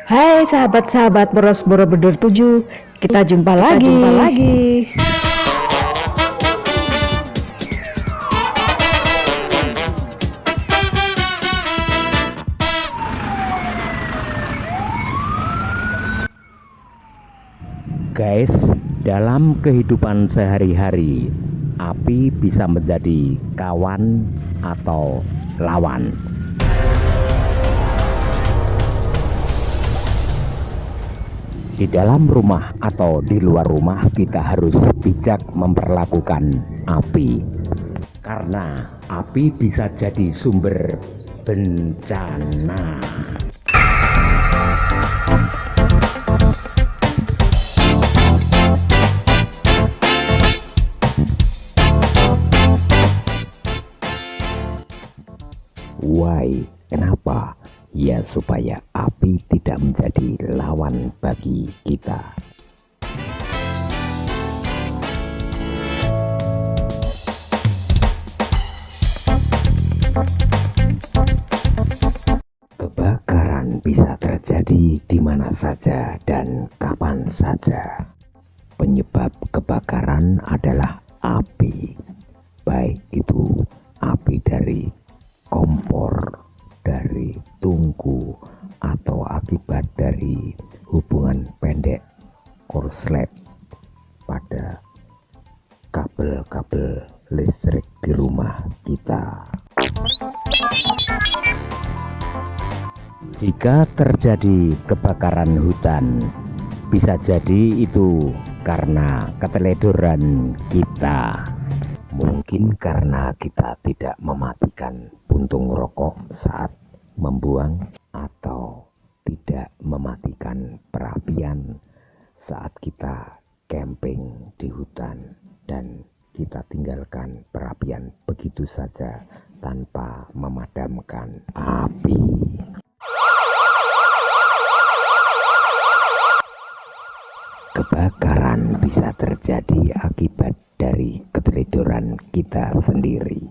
Hai sahabat-sahabat Boros Borobudur 7, kita jumpa lagi. Guys, dalam kehidupan sehari-hari, api bisa menjadi kawan atau lawan. Di dalam rumah atau di luar rumah, kita harus bijak memperlakukan api, karena api bisa jadi sumber bencana. Why? Kenapa? Ya, supaya api tidak menjadi lawan bagi kita. Kebakaran bisa terjadi di mana saja dan kapan saja. Penyebab kebakaran adalah api, baik itu api dari kompor, dari tungku, atau akibat dari hubungan pendek korslet pada kabel-kabel listrik di rumah kita. Jika terjadi kebakaran hutan, bisa jadi itu karena keteledoran kita. Mungkin karena kita tidak mematikan puntung rokok saat membuang, atau tidak mematikan perapian saat kita camping di hutan dan kita tinggalkan perapian begitu saja tanpa memadamkan api. Kebakaran bisa terjadi akibat dari keteledoran kita sendiri.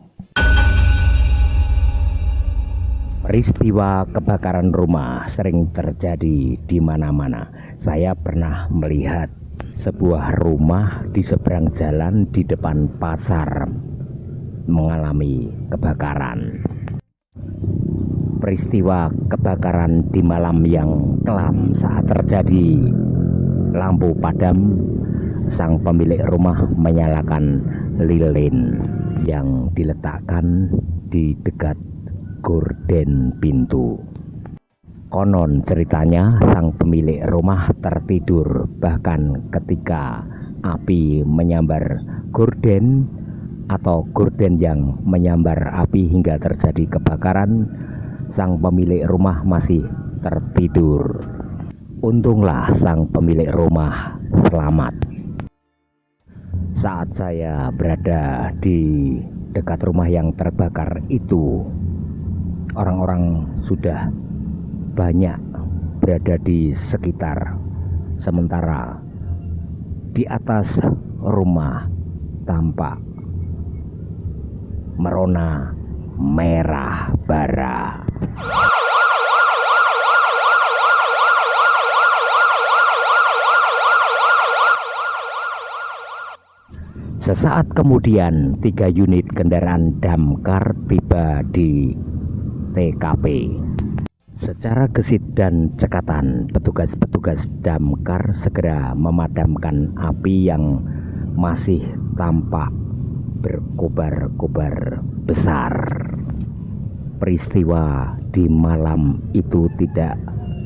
Peristiwa kebakaran rumah sering terjadi di mana-mana. Saya pernah melihat sebuah rumah di seberang jalan di depan pasar mengalami kebakaran. Peristiwa kebakaran di malam yang kelam saat terjadi lampu padam, sang pemilik rumah menyalakan lilin yang diletakkan di dekat gorden pintu. Konon ceritanya sang pemilik rumah tertidur, bahkan ketika api menyambar gorden atau gorden yang menyambar api hingga terjadi kebakaran, sang pemilik rumah masih tertidur. Untunglah sang pemilik rumah selamat. Saat saya berada di dekat rumah yang terbakar itu, orang-orang sudah banyak berada di sekitar, sementara di atas rumah tampak merona merah bara. Sesaat kemudian 3 unit kendaraan damkar tiba di TKP. Secara gesit dan cekatan, petugas-petugas damkar segera memadamkan api yang masih tampak berkobar-kobar besar. Peristiwa di malam itu tidak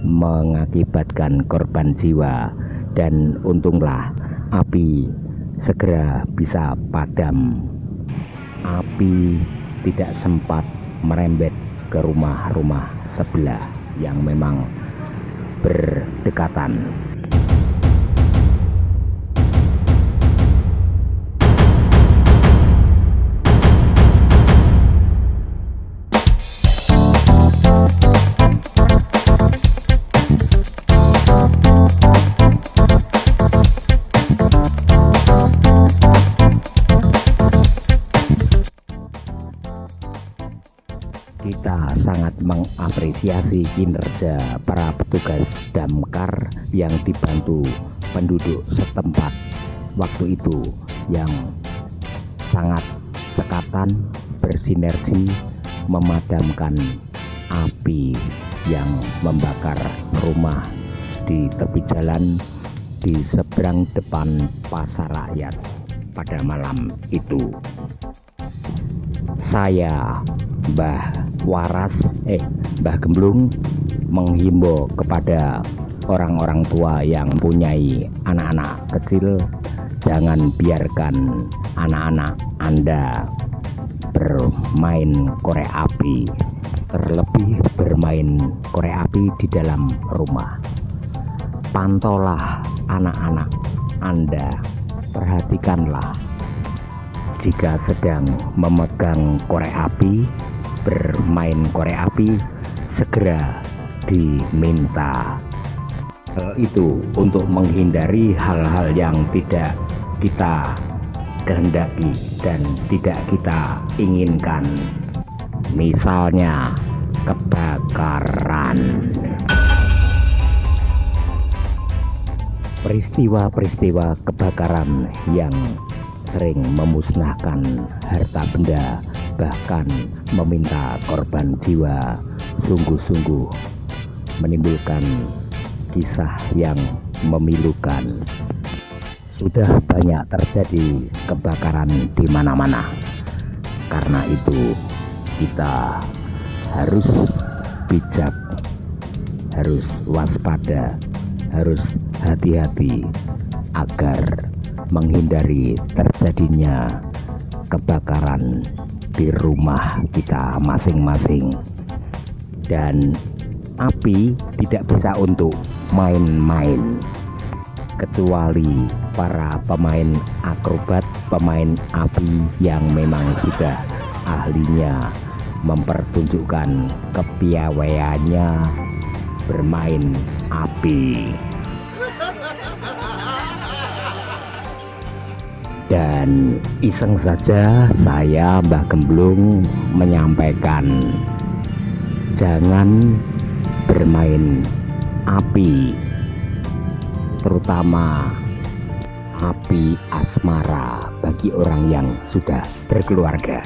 mengakibatkan korban jiwa, dan untunglah api segera bisa padam. Api tidak sempat merembet ke rumah-rumah sebelah yang memang berdekatan. Kita sangat mengapresiasi kinerja para petugas damkar yang dibantu penduduk setempat waktu itu yang sangat cekatan bersinergi memadamkan api yang membakar rumah di tepi jalan di seberang depan pasar rakyat pada malam itu. Saya Mbah Gemblung menghimbau kepada orang-orang tua yang mempunyai anak-anak kecil, jangan biarkan anak-anak Anda bermain korek api, terlebih bermain korek api di dalam rumah. Pantaulah anak-anak Anda, perhatikanlah jika sedang memegang korek api, bermain korek api, segera diminta. Itu untuk menghindari hal-hal yang tidak kita kehendaki dan tidak kita inginkan, misalnya kebakaran. Peristiwa-peristiwa kebakaran yang sering memusnahkan harta benda, bahkan meminta korban jiwa, sungguh-sungguh menimbulkan kisah yang memilukan. Sudah banyak terjadi kebakaran di mana-mana. Karena itu kita harus bijak, harus waspada, harus hati-hati agar menghindari terjadinya kebakaran di rumah kita masing-masing. Dan api tidak bisa untuk main-main, kecuali para pemain akrobat, pemain api yang memang sudah ahlinya mempertunjukkan kepiawaiannya bermain api. Dan iseng saja saya Mbah Gemblung menyampaikan, jangan bermain api, terutama api asmara bagi orang yang sudah berkeluarga.